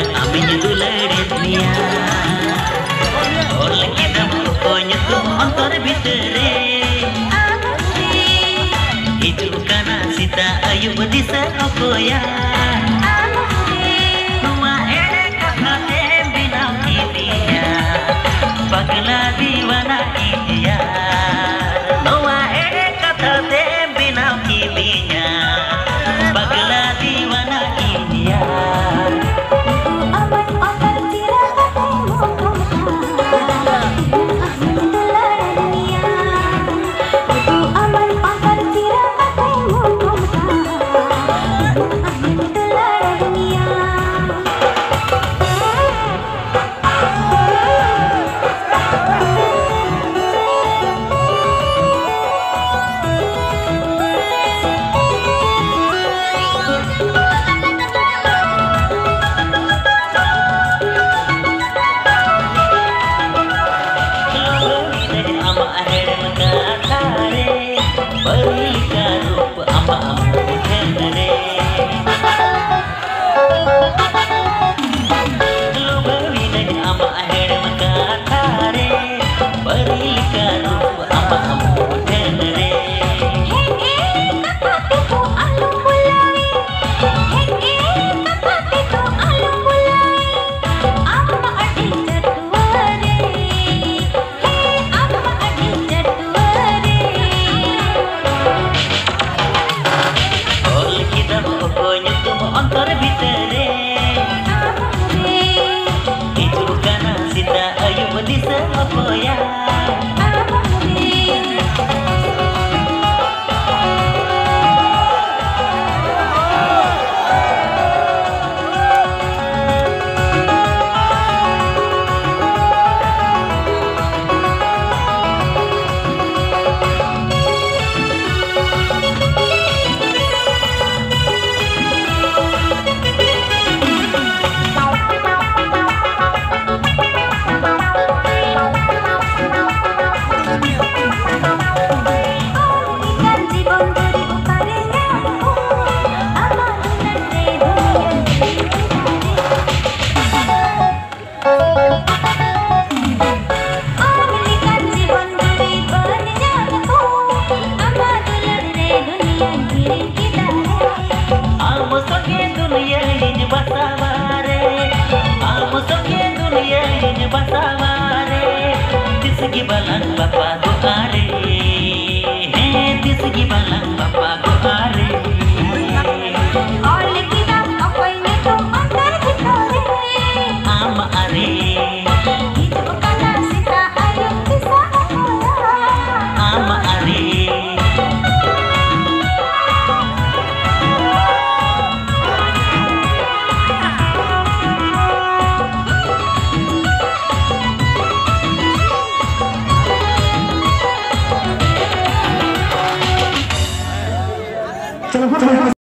aminya duledetnya oleh kita pokoknya tuh ontor bitere itu karena sita ayu bedisa okoya nua kakna tembinau kidia pagla diwana kidia nua kata tembinau kidia pagla diwana kidia. Ontor bitere itu karena sita ayu bedisa okoya Tisgi balang bapak goare, tisgi balang bapak goare. Oleh kita apa ini tuh antar kita ama are. Itu karena sita ayu bisa ama are.